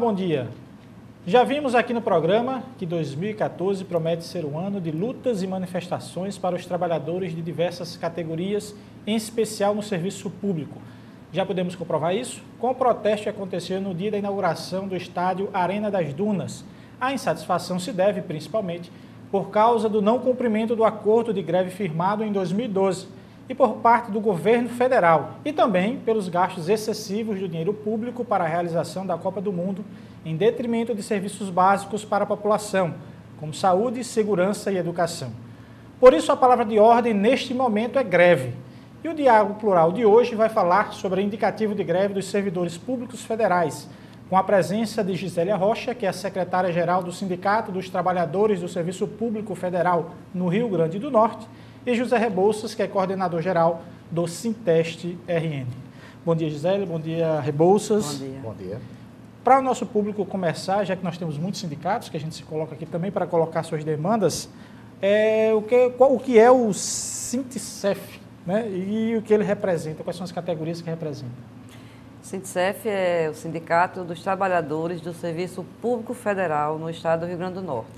bom dia. Já vimos aqui no programa que 2014 promete ser um ano de lutas e manifestações para os trabalhadores de diversas categorias, em especial no serviço público. Já podemos comprovar isso com o protesto que aconteceu no dia da inauguração do estádio Arena das Dunas. A insatisfação se deve principalmente por causa do não cumprimento do acordo de greve firmado em 2012 e por parte do governo federal, e também pelos gastos excessivos do dinheiro público para a realização da Copa do Mundo, em detrimento de serviços básicos para a população, como saúde, segurança e educação. Por isso, a palavra de ordem neste momento é greve. E o Diálogo Plural de hoje vai falar sobre o indicativo de greve dos servidores públicos federais, com a presença de Gisélia Rocha, que é a secretária-geral do Sindicato dos Trabalhadores do Serviço Público Federal no Rio Grande do Norte, e José Rebouças, que é coordenador-geral do Sinteste-RN. Bom dia, Gisélia. Bom dia, Rebouças. Bom dia. Bom dia. Para o nosso público começar, já que nós temos muitos sindicatos, que a gente se coloca aqui também para colocar suas demandas, o que é o Sintcef, né? E o que ele representa, quais são as categorias que representa? O Sintcef é o Sindicato dos Trabalhadores do Serviço Público Federal no estado do Rio Grande do Norte.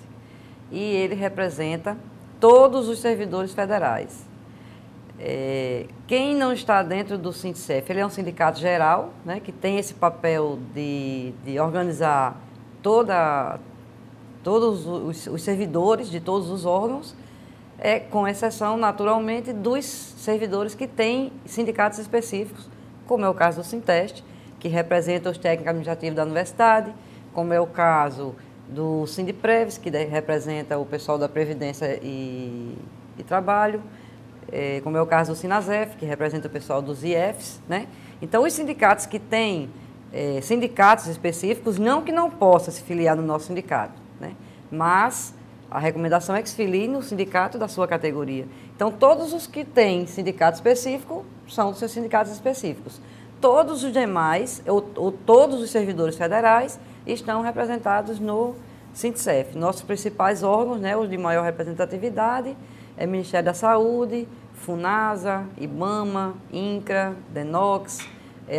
E ele representa todos os servidores federais. Quem não está dentro do Sintcef, ele é um sindicato geral, né, que tem esse papel de organizar todos os servidores de todos os órgãos, com exceção, naturalmente, dos servidores que têm sindicatos específicos, como é o caso do Sinteste, que representa os técnicos administrativos da universidade, como é o caso do Sindipreves, que representa o pessoal da Previdência e Trabalho, como é o caso do Sinasef, que representa o pessoal dos IFs, né? Então, os sindicatos que têm sindicatos específicos, não que não possa se filiar no nosso sindicato, né? Mas a recomendação é que se filie no sindicato da sua categoria. Então, todos os que têm sindicato específico são dos seus sindicatos específicos. Todos os demais, ou todos os servidores federais, estão representados no Sintcef. Nossos principais órgãos, né, os de maior representatividade, é o Ministério da Saúde, FUNASA, IBAMA, INCRA, DENOX,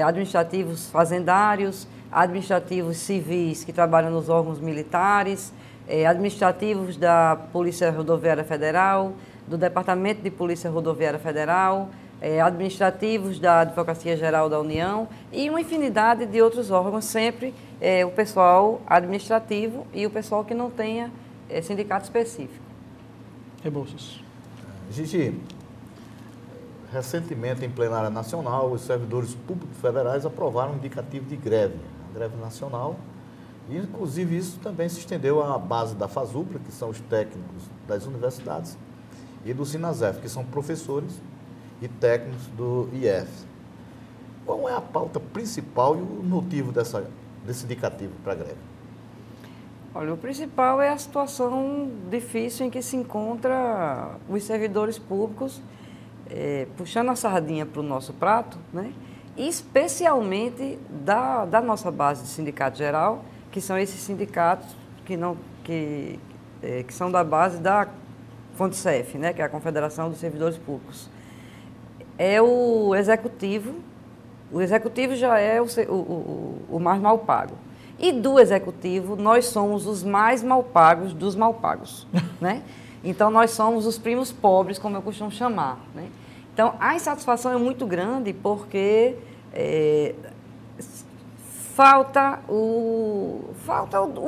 administrativos fazendários, administrativos civis que trabalham nos órgãos militares, administrativos da Polícia Rodoviária Federal, do Departamento de Polícia Rodoviária Federal, administrativos da Advocacia Geral da União e uma infinidade de outros órgãos, sempre o pessoal administrativo e o pessoal que não tenha sindicato específico. Rebouças. Gigi, recentemente em plenária nacional, os servidores públicos federais aprovaram um indicativo de greve, a greve nacional, e inclusive isso também se estendeu à base da FASUPRA, que são os técnicos das universidades, e do Sinasef, que são professores e técnicos do IF. Qual é a pauta principal e o motivo desse indicativo para a greve? Olha, o principal é a situação difícil em que se encontra os servidores públicos, puxando a sardinha para o nosso prato, né? Especialmente da nossa base de sindicato geral, que são esses sindicatos que são da base da FONSEF, né? Que é a Confederação dos Servidores Públicos. É o executivo já é o mais mal pago. E do executivo, nós somos os mais mal pagos dos mal pagos, né? Então, nós somos os primos pobres, como eu costumo chamar, né? Então, a insatisfação é muito grande porque falta o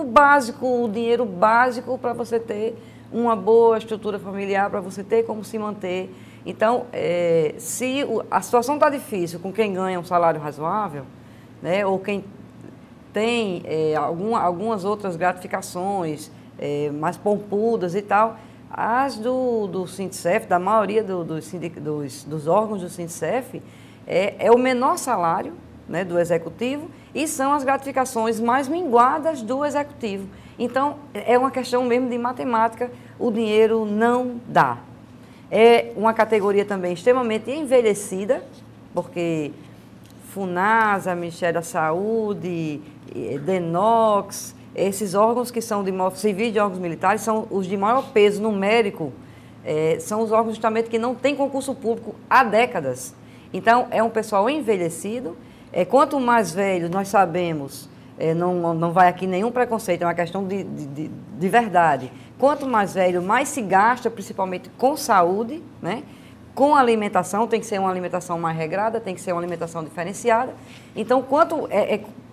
básico, o dinheiro básico para você ter uma boa estrutura familiar, para você ter como se manter. Então, se a situação está difícil com quem ganha um salário razoável, né, ou quem tem algumas outras gratificações mais pompudas e tal, as do Sintcef, da maioria dos órgãos do Sintcef, é o menor salário, né, do executivo e são as gratificações mais minguadas do executivo. Então, é uma questão mesmo de matemática, o dinheiro não dá. É uma categoria também extremamente envelhecida, porque FUNASA, Ministério da Saúde, DENOX, esses órgãos que são de civis de órgãos militares, são os de maior peso numérico, são os órgãos justamente que não têm concurso público há décadas. Então, é um pessoal envelhecido. Quanto mais velho, nós sabemos, não vai aqui nenhum preconceito, é uma questão de verdade. Quanto mais velho, mais se gasta, principalmente com saúde, né? Com alimentação, tem que ser uma alimentação mais regrada, tem que ser uma alimentação diferenciada. Então, quanto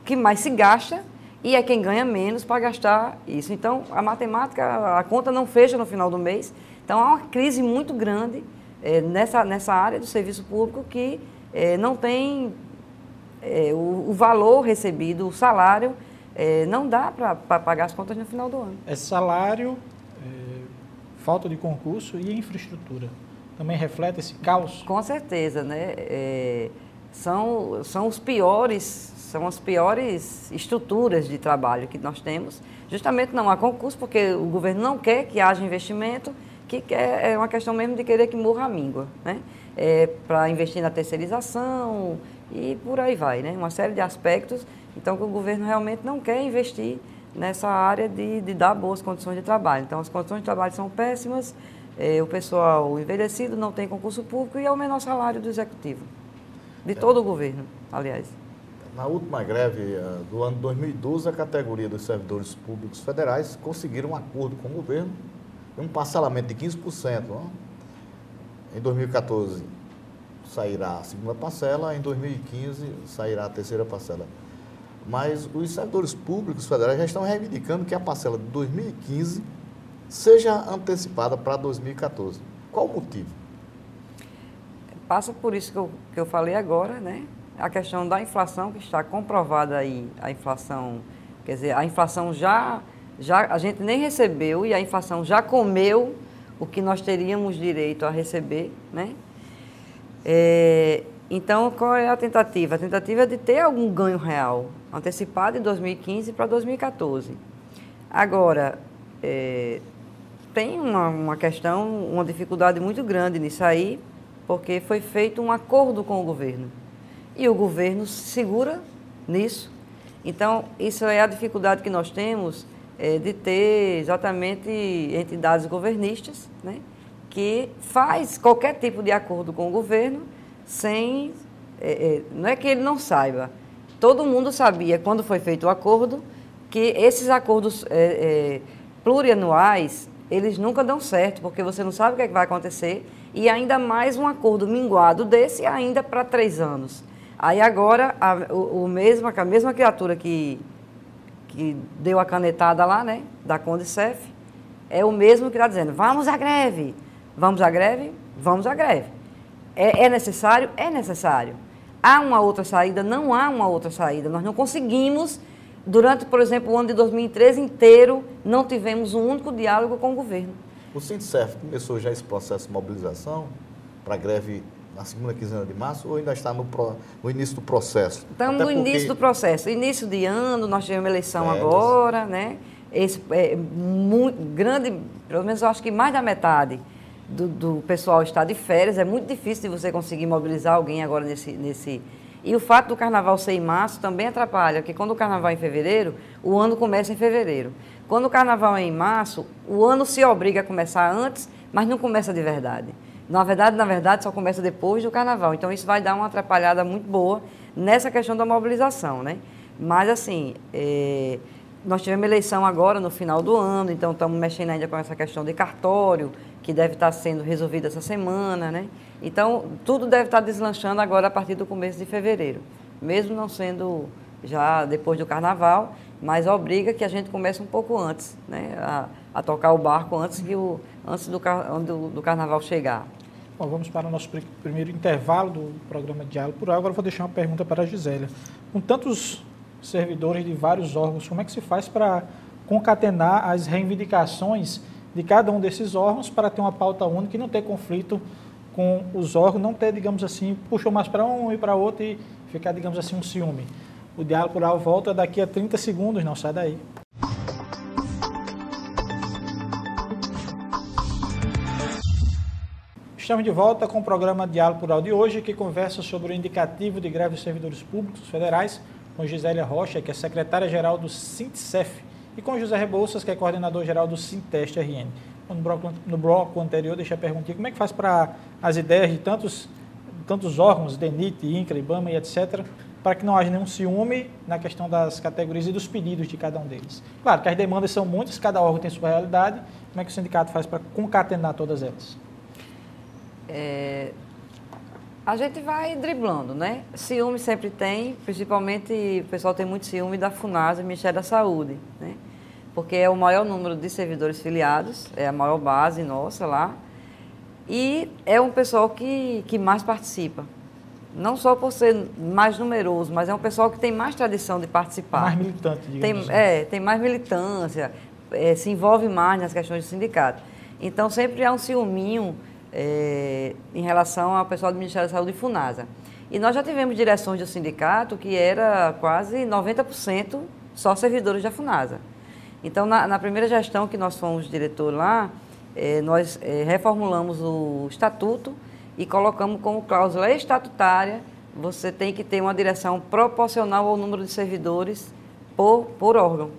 que mais se gasta, e é quem ganha menos para gastar isso. Então, a matemática, a conta não fecha no final do mês. Então, há uma crise muito grande nessa área do serviço público que não tem o valor recebido, o salário, não dá para pagar as contas no final do ano. É salário, falta de concurso e infraestrutura. Também reflete esse caos? Com certeza, né? São as piores estruturas de trabalho que nós temos. Justamente não há concurso, porque o governo não quer que haja investimento, é uma questão mesmo de querer que morra a míngua, né? Para investir na terceirização e por aí vai, né? Uma série de aspectos. Então, que o governo realmente não quer investir nessa área de dar boas condições de trabalho. Então, as condições de trabalho são péssimas, o pessoal envelhecido não tem concurso público e é o menor salário do executivo, de todo o governo, aliás. Na última greve do ano 2012, a categoria dos servidores públicos federais conseguiram um acordo com o governo e um parcelamento de 15%. Não? Em 2014 sairá a segunda parcela, em 2015 sairá a terceira parcela. Mas os servidores públicos federais já estão reivindicando que a parcela de 2015 seja antecipada para 2014. Qual o motivo? Passa por isso que eu falei agora, né? A questão da inflação, que está comprovada aí, a inflação, quer dizer, a inflação já a gente nem recebeu e a inflação já comeu o que nós teríamos direito a receber, né? Então, qual é a tentativa? A tentativa é de ter algum ganho real, antecipado de 2015 para 2014. Agora, tem uma questão, uma dificuldade muito grande nisso aí, porque foi feito um acordo com o governo. E o governo se segura nisso. Então, isso é a dificuldade que nós temos de ter exatamente entidades governistas, né, que faz qualquer tipo de acordo com o governo sem... não é que ele não saiba. Todo mundo sabia, quando foi feito o acordo, que esses acordos plurianuais, eles nunca dão certo, porque você não sabe o que é que vai acontecer, e ainda mais um acordo minguado desse ainda para 3 anos. Aí agora, a mesma criatura que deu a canetada lá, né, da Condicef, é o mesmo que está dizendo, vamos à greve. Vamos à greve? Vamos à greve. É necessário? É necessário. Há uma outra saída? Não há uma outra saída. Nós não conseguimos, durante, por exemplo, o ano de 2013 inteiro, não tivemos um único diálogo com o governo. O Sintecef começou já esse processo de mobilização para a greve na segunda quinzena de março ou ainda está no início do processo? Estamos no início do processo. Início de ano, nós tivemos uma eleição agora, né? Esse muito grande, pelo menos eu acho que mais da metade do pessoal está de férias. É muito difícil de você conseguir mobilizar alguém agora nesse... E o fato do carnaval ser em março também atrapalha, porque quando o carnaval é em fevereiro, o ano começa em fevereiro. Quando o carnaval é em março, o ano se obriga a começar antes, mas não começa de verdade. Na verdade, só começa depois do carnaval. Então, isso vai dar uma atrapalhada muito boa nessa questão da mobilização, né? Mas, assim, nós tivemos eleição agora no final do ano, então estamos mexendo ainda com essa questão de cartório, que deve estar sendo resolvida essa semana, né? Então, tudo deve estar deslanchando agora a partir do começo de fevereiro, mesmo não sendo já depois do carnaval, mas obriga que a gente comece um pouco antes, né? A tocar o barco antes do carnaval chegar. Bom, vamos para o nosso primeiro intervalo do programa Diálogo Plural. Agora eu vou deixar uma pergunta para a Gisélia. Com tantos servidores de vários órgãos, como é que se faz para concatenar as reivindicações de cada um desses órgãos para ter uma pauta única e não ter conflito com os órgãos, não ter, digamos assim, puxou mais para um e para outro e ficar, digamos assim, um ciúme? O Diálogo Plural volta daqui a 30 segundos, não sai daí. Estamos de volta com o programa Diálogo Plural de hoje, que conversa sobre o indicativo de greve dos servidores públicos federais, com Gisélia Rocha, que é secretária-geral do Sintecef, e com José Rebouças, que é coordenador-geral do Sinteste RN. No bloco anterior, deixa a pergunta, como é que faz para as ideias de tantos órgãos, DENIT, INCRA, IBAMA e etc., para que não haja nenhum ciúme na questão das categorias e dos pedidos de cada um deles. Claro que as demandas são muitas, cada órgão tem sua realidade. Como é que o sindicato faz para concatenar todas elas? A gente vai driblando, né? Ciúme sempre tem, principalmente o pessoal tem muito ciúme da FUNASA, Ministério da Saúde, né? Porque é o maior número de servidores filiados, é a maior base nossa lá, e é um pessoal que mais participa. Não só por ser mais numeroso, mas é um pessoal que tem mais tradição de participar. Mais militante, digamos assim. Tem mais militância, se envolve mais nas questões do sindicato. Então, sempre há um ciúminho em relação ao pessoal do Ministério da Saúde e FUNASA. E nós já tivemos direções do sindicato que era quase 90% só servidores da FUNASA. Então, na primeira gestão que nós fomos diretor lá, nós reformulamos o estatuto e colocamos como cláusula estatutária, você tem que ter uma direção proporcional ao número de servidores por órgão.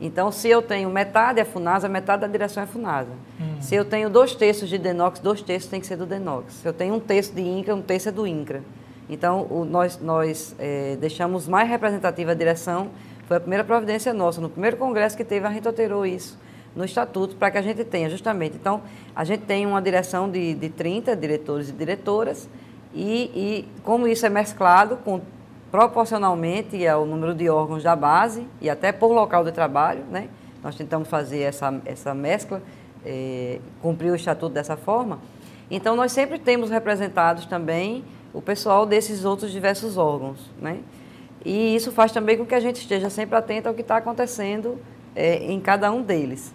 Então, se eu tenho metade é FUNASA, metade da direção é FUNASA. Se eu tenho 2/3 de DENOX, 2/3 tem que ser do DENOX. Se eu tenho 1/3 de INCRA, 1/3 é do INCRA. Então, nós deixamos mais representativa a direção. Foi a primeira providência nossa. No primeiro congresso que teve, a gente alterou isso no estatuto para que a gente tenha, justamente. Então, a gente tem uma direção de 30 diretores e diretoras e como isso é mesclado proporcionalmente ao número de órgãos da base e até por local de trabalho, né? Nós tentamos fazer essa mescla, cumprir o estatuto dessa forma. Então, nós sempre temos representados também o pessoal desses outros diversos órgãos, né? E isso faz também com que a gente esteja sempre atento ao que está acontecendo em cada um deles.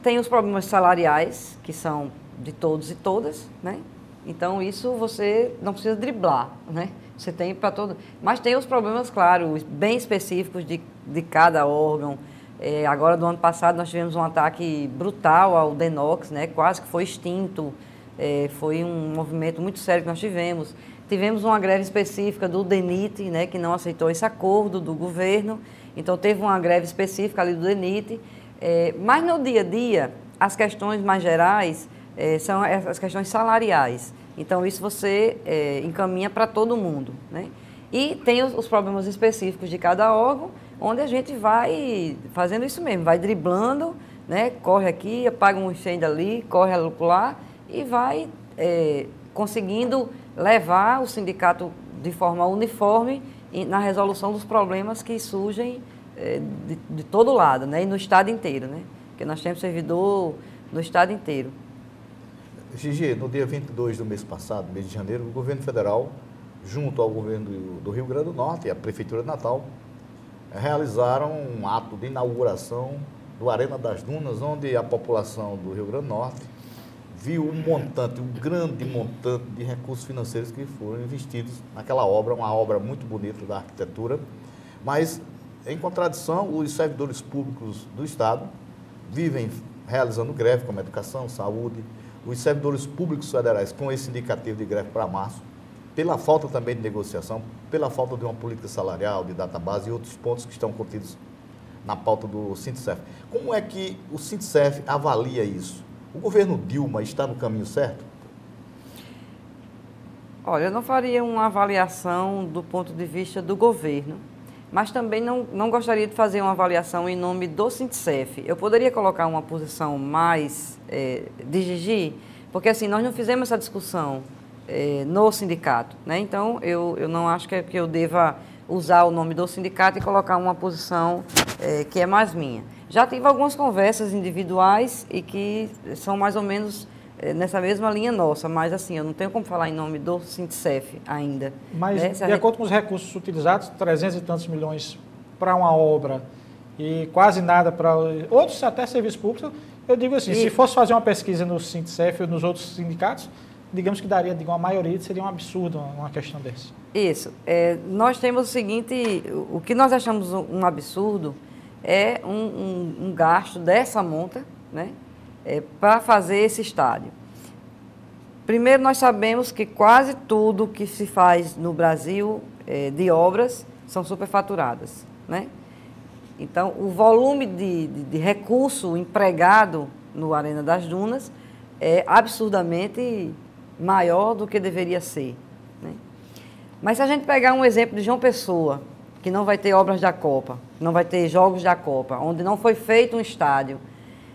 Tem os problemas salariais, que são de todos e todas, né? Então, isso você não precisa driblar, né? Você tem para todo... Mas tem os problemas, claro, bem específicos de cada órgão. Agora, do ano passado, nós tivemos um ataque brutal ao DENOX, né? Quase que foi extinto. Foi um movimento muito sério que nós tivemos. Tivemos uma greve específica do DENIT, né? Que não aceitou esse acordo do governo. Então, teve uma greve específica ali do DENIT. Mas, no dia a dia, as questões mais gerais são as questões salariais. Então, isso você encaminha para todo mundo, né? E tem os problemas específicos de cada órgão, onde a gente vai fazendo isso mesmo, vai driblando, né? Corre aqui, apaga um incêndio ali, corre lá e vai conseguindo levar o sindicato de forma uniforme na resolução dos problemas que surgem de todo lado, né? E no estado inteiro, né? Porque nós temos servidor no estado inteiro. Gigi, no dia 22 do mês passado, mês de janeiro, o governo federal, junto ao governo do Rio Grande do Norte e a Prefeitura de Natal, realizaram um ato de inauguração do Arena das Dunas, onde a população do Rio Grande do Norte viu um grande montante de recursos financeiros que foram investidos naquela obra, uma obra muito bonita da arquitetura, mas, em contradição, os servidores públicos do Estado vivem realizando greve, como educação, saúde, os servidores públicos federais com esse indicativo de greve para março, pela falta também de negociação, pela falta de uma política salarial, de database e outros pontos que estão contidos na pauta do Sintecef. Como é que o Sintecef avalia isso? O governo Dilma está no caminho certo? Olha, eu não faria uma avaliação do ponto de vista do governo, mas também não gostaria de fazer uma avaliação em nome do Sintecef. Eu poderia colocar uma posição mais de Gigi, porque assim, nós não fizemos essa discussão no sindicato, né? Então, eu não acho que eu deva usar o nome do sindicato e colocar uma posição que é mais minha. Já tive algumas conversas individuais e que são mais ou menos nessa mesma linha nossa, mas assim, eu não tenho como falar em nome do Sintecef ainda. Mas, né? de acordo com os recursos utilizados, 300 e tantos milhões para uma obra e quase nada para outros, até serviços públicos, eu digo assim, se fosse fazer uma pesquisa no Sintecef ou nos outros sindicatos, digamos que daria, uma maioria, seria um absurdo uma questão dessa. Isso. Nós temos o seguinte, o que nós achamos um absurdo é um gasto dessa monta, né, para fazer esse estádio. Primeiro, nós sabemos que quase tudo que se faz no Brasil de obras são superfaturadas, né? Então, o volume de recurso empregado no Arena das Dunas é absurdamente maior do que deveria ser, né? Mas se a gente pegar um exemplo de João Pessoa, que não vai ter obras da Copa, não vai ter jogos da Copa, onde não foi feito um estádio,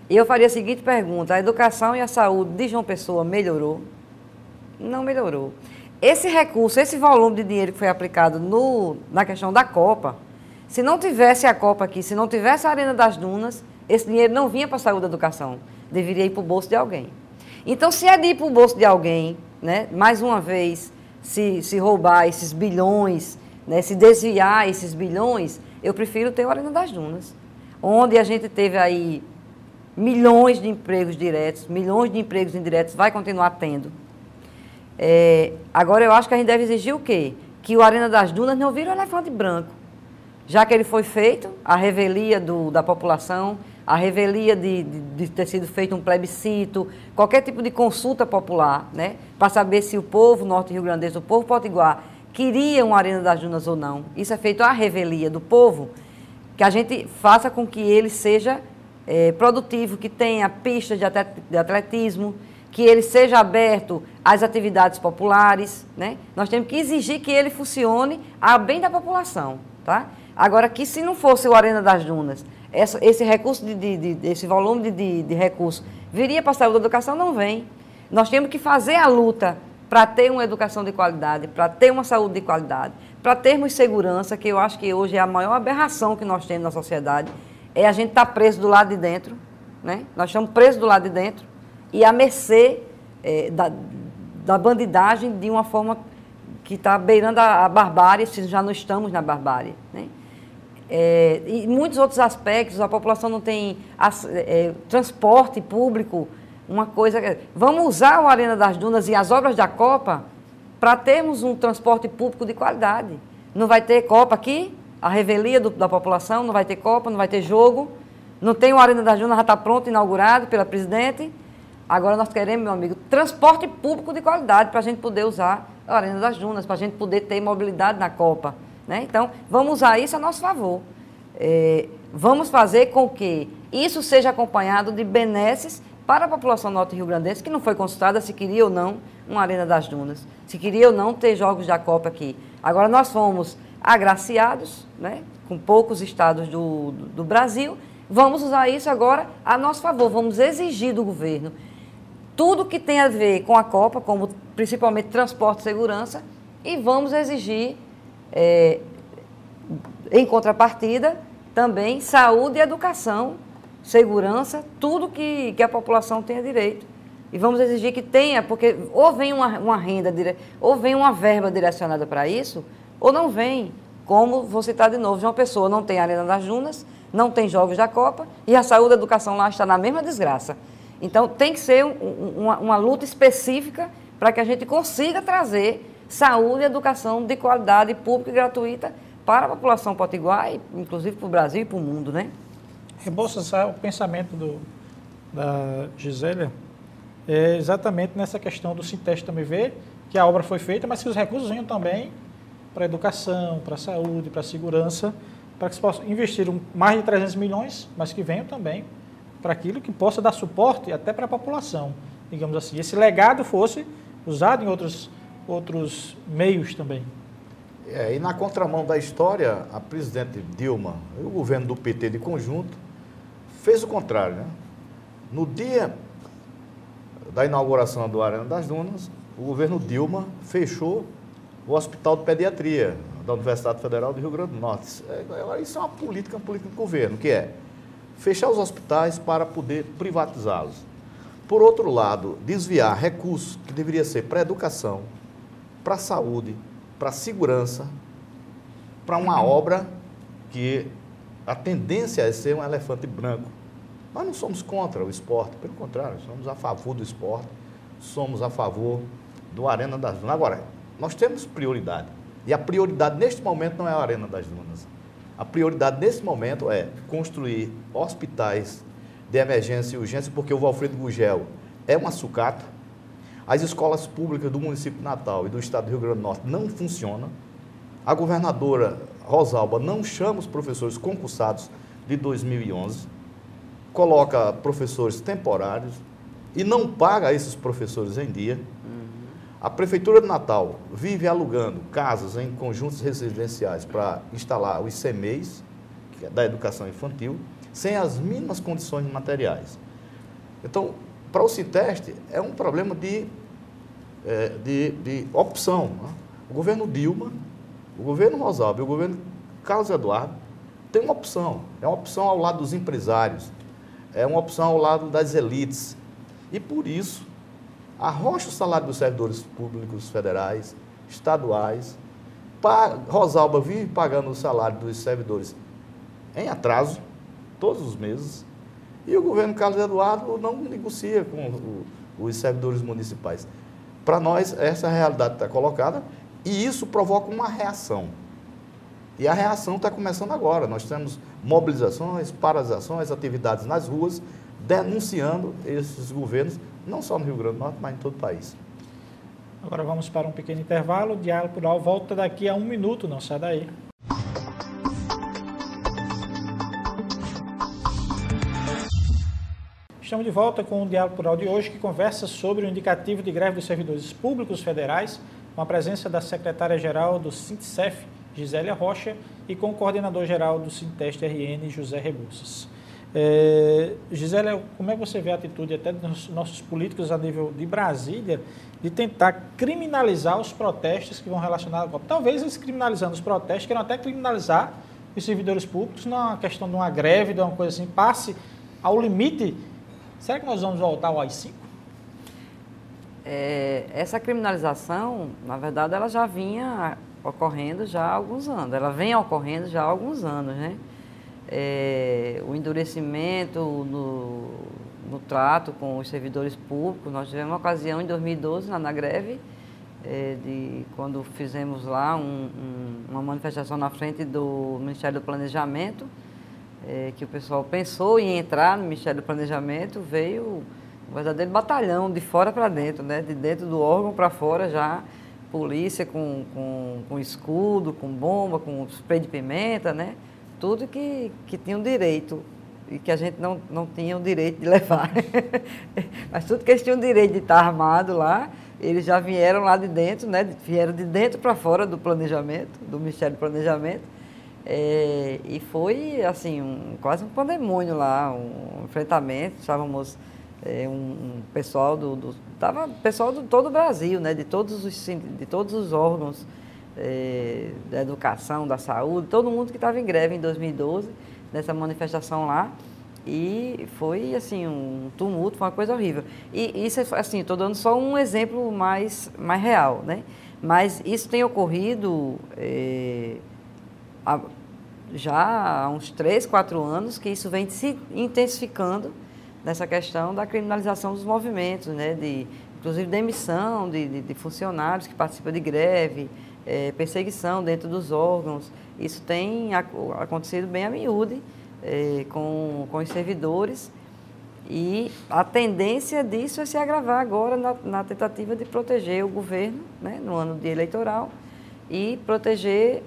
eu faria a seguinte pergunta: a educação e a saúde de João Pessoa melhorou? Não melhorou. Esse recurso, esse volume de dinheiro que foi aplicado na questão da Copa, se não tivesse a Copa aqui, se não tivesse a Arena das Dunas, esse dinheiro não vinha para a saúde e educação, deveria ir para o bolso de alguém. Então, se é de ir para o bolso de alguém, né, mais uma vez, se roubar esses bilhões, né, se desviar esses bilhões, eu prefiro ter a Arena das Dunas, onde a gente teve aí milhões de empregos diretos, milhões de empregos indiretos, vai continuar tendo. Agora, eu acho que a gente deve exigir o quê? Que o Arena das Dunas não vire um elefante branco. Já que ele foi feito, a revelia da população, a revelia de ter sido feito um plebiscito, qualquer tipo de consulta popular, né, para saber se o povo norte-riograndense, o povo potiguar, queria uma Arena das Dunas ou não. Isso é feito à revelia do povo, que a gente faça com que ele seja produtivo, que tenha pistas de atletismo, que ele seja aberto às atividades populares, né? Nós temos que exigir que ele funcione a bem da população, tá? Agora, que se não fosse o Arena das Dunas, esse recurso, esse volume de recursos viria para a saúde e educação, não vem. Nós temos que fazer a luta para ter uma educação de qualidade, para ter uma saúde de qualidade, para termos segurança, que eu acho que hoje é a maior aberração que nós temos na sociedade, é a gente estar preso do lado de dentro, né? Nós estamos presos do lado de dentro e à mercê da bandidagem de uma forma que está beirando a barbárie, se já não estamos na barbárie, né? E muitos outros aspectos, a população não tem transporte público, uma coisa... Vamos usar o Arena das Dunas e as obras da Copa para termos um transporte público de qualidade. Não vai ter Copa aqui, a revelia da população, não vai ter Copa, não vai ter jogo, não tem o Arena das Dunas, já está pronto, inaugurado pela presidente. Agora nós queremos, meu amigo, transporte público de qualidade para a gente poder usar a Arena das Dunas, para a gente poder ter mobilidade na Copa, né? Então, vamos usar isso a nosso favor. Vamos fazer com que isso seja acompanhado de benesses para a população norte-riograndense, que não foi consultada se queria ou não uma Arena das Dunas, se queria ou não ter jogos da Copa aqui. Agora, nós fomos agraciados, né, com poucos estados do Brasil, vamos usar isso agora a nosso favor, vamos exigir do governo tudo que tem a ver com a Copa, como principalmente transporte e segurança, e vamos exigir, em contrapartida, também saúde e educação, segurança, tudo que a população tenha direito. E vamos exigir que tenha, porque ou vem uma renda, ou vem uma verba direcionada para isso, ou não vem. Como vou citar de novo, João Pessoa não tem Arena das Dunas, não tem jogos da Copa, e a saúde e a educação lá está na mesma desgraça. Então, tem que ser uma luta específica para que a gente consiga trazer saúde e educação de qualidade, pública e gratuita para a população potiguar, e inclusive para o Brasil e para o mundo, né? Rebouças, o pensamento da Gisélia é exatamente nessa questão do Sinteste também ver que a obra foi feita, mas que os recursos venham também para a educação, para a saúde, para a segurança, para que se possa investir mais de 300 milhões, mas que venham também para aquilo que possa dar suporte até para a população, digamos assim. Esse legado fosse usado em outros meios também. E na contramão da história, a presidente Dilma e o governo do PT de conjunto fez o contrário, né? No dia da inauguração do Arena das Dunas, o governo Dilma fechou o Hospital de Pediatria da Universidade Federal do Rio Grande do Norte. Isso é uma política do governo, que é fechar os hospitais para poder privatizá-los. Por outro lado, desviar recursos que deveria ser para a educação, para a saúde, para a segurança, para uma obra que a tendência é ser um elefante branco. Nós não somos contra o esporte, pelo contrário, somos a favor do esporte, somos a favor do Arena das Dunas. Agora, nós temos prioridade, e a prioridade neste momento não é a Arena das Dunas. A prioridade nesse momento é construir hospitais de emergência e urgência, porque o Valfrido Gugel é uma sucata. As escolas públicas do município de Natal e do estado do Rio Grande do Norte não funcionam. A governadora Rosalba não chama os professores concursados de 2011, coloca professores temporários e não paga esses professores em dia. A Prefeitura de Natal vive alugando casas em conjuntos residenciais para instalar os CMEIs, que é da educação infantil, sem as mínimas condições materiais. Então, para o Sinteste, é um problema de opção. Né? O governo Dilma, o governo Rosalba e o governo Carlos Eduardo tem uma opção. É uma opção ao lado dos empresários, é uma opção ao lado das elites. E, por isso, arrocha o salário dos servidores públicos federais, estaduais. Rosalba vive pagando o salário dos servidores em atraso, todos os meses, e o governo Carlos Eduardo não negocia com os servidores municipais. Para nós, essa realidade está colocada e isso provoca uma reação. E a reação está começando agora. Nós temos mobilizações, paralisações, atividades nas ruas, denunciando esses governos, não só no Rio Grande do Norte, mas em todo o país. Agora vamos para um pequeno intervalo. O Diálogo Plural volta daqui a 1 minuto, não sai daí. Estamos de volta com o Diálogo Plural de hoje, que conversa sobre o indicativo de greve dos servidores públicos federais, com a presença da secretária-geral do Sintcef, Gisélia Rocha, e com o coordenador-geral do Sinteste-RN, José Rebouças. Gisélia, como é que você vê a atitude até dos nossos políticos a nível de Brasília de tentar criminalizar os protestos que vão relacionar à Copa? Talvez eles criminalizando os protestos, queiram até criminalizar os servidores públicos na questão de uma greve, de uma coisa assim, passe ao limite. Será que nós vamos voltar ao AI-5? Essa criminalização, na verdade, ela já vinha ocorrendo já há alguns anos. Ela vem ocorrendo já há alguns anos, né? O endurecimento no trato com os servidores públicos. Nós tivemos uma ocasião em 2012, na greve, quando fizemos lá uma manifestação na frente do Ministério do Planejamento, que o pessoal pensou em entrar no Ministério do Planejamento, veio um verdadeiro batalhão de fora para dentro, né? De dentro do órgão para fora já, polícia com escudo, com bomba, com spray de pimenta, né? Tudo que tinha um direito e que a gente não tinha o direito de levar. Mas tudo que eles tinham o direito de estar armado lá, eles já vieram lá de dentro, né? Vieram de dentro para fora do planejamento, do Ministério do Planejamento. E foi, assim, quase um pandemônio lá, um enfrentamento. Estávamos um pessoal pessoal de todo o Brasil, né? De todos os órgãos da educação, da saúde, todo mundo que estava em greve em 2012, nessa manifestação lá. E foi, assim, um tumulto, foi uma coisa horrível. E isso, assim, estou dando só um exemplo mais real, né? Mas isso tem ocorrido já há uns 3, 4 anos, que isso vem se intensificando nessa questão da criminalização dos movimentos, né? Inclusive demissão de funcionários que participam de greve, perseguição dentro dos órgãos. Isso tem acontecido bem a miúde com os servidores, e a tendência disso é se agravar agora na tentativa de proteger o governo, né, no ano de eleitoral, e proteger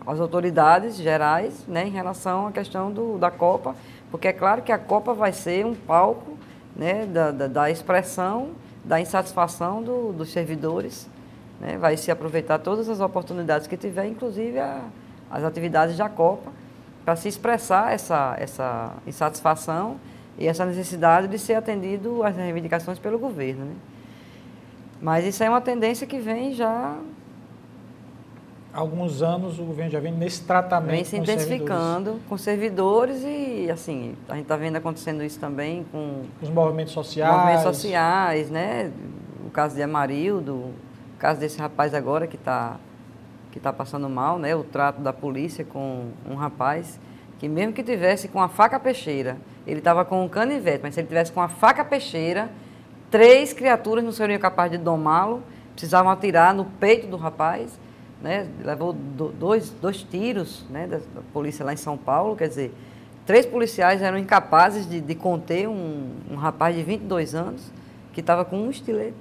as autoridades gerais, né, em relação à questão da Copa, porque é claro que a Copa vai ser um palco, né, da expressão, da insatisfação dos servidores, né, vai se aproveitar todas as oportunidades que tiver, inclusive as atividades da Copa, para se expressar essa insatisfação e essa necessidade de ser atendido às reivindicações pelo governo, né? Mas isso é uma tendência que vem já... Há alguns anos o governo já vem nesse tratamento. Vem se intensificando com servidores e, assim, a gente está vendo acontecendo isso também com... Os movimentos sociais. Movimentos sociais, né? O caso de Amarildo, o caso desse rapaz agora que está passando mal, né? O trato da polícia com um rapaz que, mesmo que tivesse com a faca peixeira, ele estava com um canivete, mas se ele tivesse com a faca peixeira, 3 criaturas não seriam capazes de domá-lo, precisavam atirar no peito do rapaz, né? Levou 2 tiros, né, da polícia lá em São Paulo. Quer dizer, 3 policiais eram incapazes de conter um rapaz de 22 anos que estava com um estilete.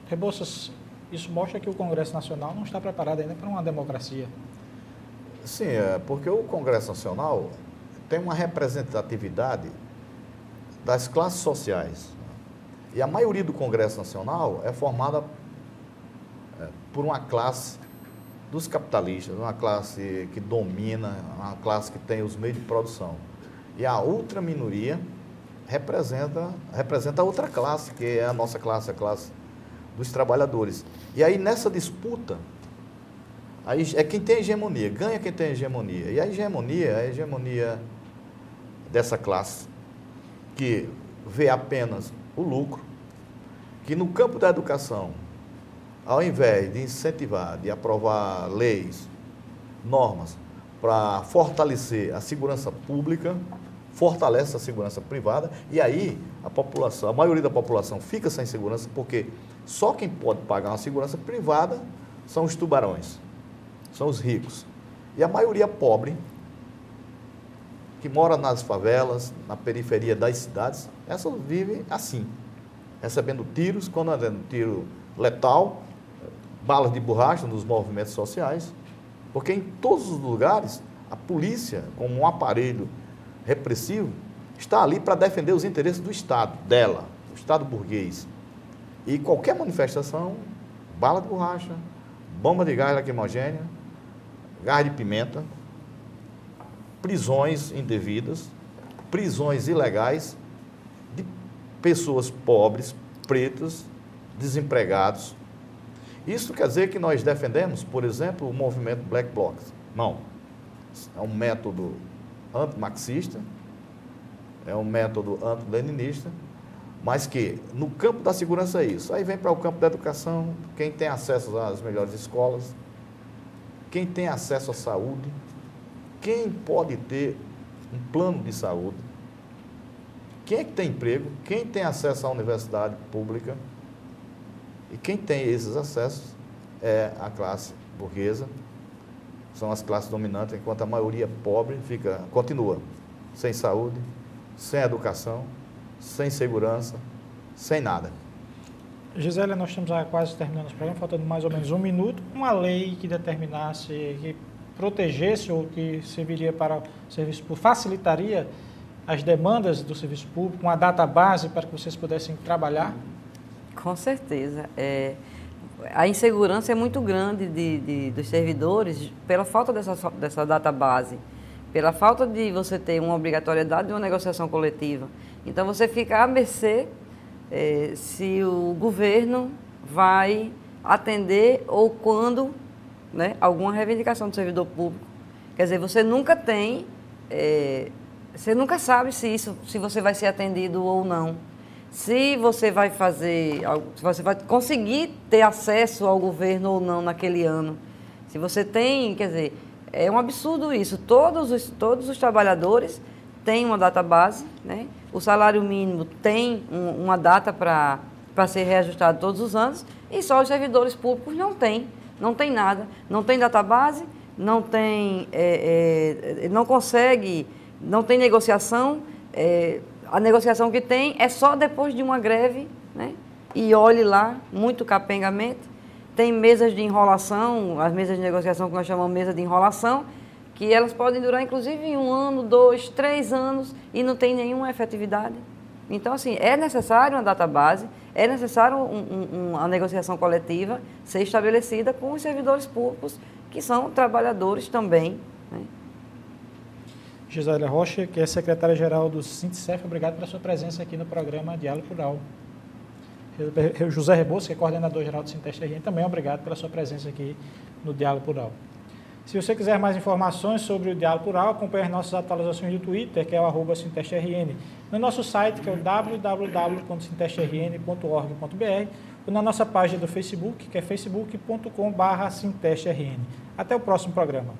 Rebouças, isso mostra que o Congresso Nacional não está preparado ainda para uma democracia. Sim, porque o Congresso Nacional tem uma representatividade das classes sociais. E a maioria do Congresso Nacional é formada por uma classe dos capitalistas, uma classe que domina, uma classe que tem os meios de produção. E a outra minoria representa a outra classe, que é a nossa classe, a classe dos trabalhadores. E aí, nessa disputa, aí é quem tem hegemonia, ganha quem tem hegemonia. E a hegemonia dessa classe, que vê apenas o lucro, que no campo da educação, ao invés de incentivar, de aprovar leis, normas, para fortalecer a segurança pública, fortalece a segurança privada, e aí a maioria da população fica sem segurança, porque só quem pode pagar uma segurança privada são os tubarões, são os ricos. E a maioria pobre, que mora nas favelas, na periferia das cidades, essa vive assim, recebendo tiros, quando é tiro letal, balas de borracha nos movimentos sociais, porque em todos os lugares a polícia, como um aparelho repressivo, está ali para defender os interesses do Estado, dela, o Estado burguês. E qualquer manifestação, bala de borracha, bomba de gás lacrimogênea, gás de pimenta, prisões indevidas, prisões ilegais de pessoas pobres, pretas, desempregados. Isso quer dizer que nós defendemos, por exemplo, o movimento Black Blocs? Não. É um método antimarxista, é um método antileninista, mas que no campo da segurança é isso. Aí vem para o campo da educação, quem tem acesso às melhores escolas, quem tem acesso à saúde, quem pode ter um plano de saúde, quem é que tem emprego, quem tem acesso à universidade pública, e quem tem esses acessos é a classe burguesa, são as classes dominantes, enquanto a maioria pobre continua sem saúde, sem educação, sem segurança, sem nada. Gisélia, nós estamos já quase terminando o programa, faltando mais ou menos um minuto. Uma lei que determinasse, que protegesse ou que serviria para o serviço público, facilitaria as demandas do serviço público, uma database para que vocês pudessem trabalhar? Com certeza. A insegurança é muito grande dos servidores pela falta dessa database, pela falta de você ter uma obrigatoriedade de uma negociação coletiva. Então, você fica à mercê se o governo vai atender ou quando, né, alguma reivindicação do servidor público. Quer dizer, você nunca tem, você nunca sabe se você vai ser atendido ou não. Se você vai se você vai conseguir ter acesso ao governo ou não naquele ano. Se você tem, quer dizer, é um absurdo isso. Todos os trabalhadores têm uma database, né? O salário mínimo tem uma data para ser reajustado todos os anos, e só os servidores públicos não tem nada. Não tem database, não tem, não consegue, não tem negociação. A negociação que tem é só depois de uma greve, né? E olhe lá, muito capengamente. Tem mesas de enrolação, as mesas de negociação que nós chamamos mesa de enrolação, que elas podem durar inclusive 1 ano, 2, 3 anos e não tem nenhuma efetividade. Então, assim, é necessário uma database, é necessário uma negociação coletiva ser estabelecida com os servidores públicos, que são trabalhadores também, né? Gisélia Rocha, que é secretária-geral do Sintecef, obrigado pela sua presença aqui no programa Diálogo Rural. José Rebouças, que é coordenador-geral do Sinteste-RN, também obrigado pela sua presença aqui no Diálogo Rural. Se você quiser mais informações sobre o Diálogo Rural, acompanhe as nossas atualizações do Twitter, que é o @SintesteRN, no nosso site, que é o www.sintesterrn.org.br, ou na nossa página do Facebook, que é facebook.com/SintesteRN. Até o próximo programa.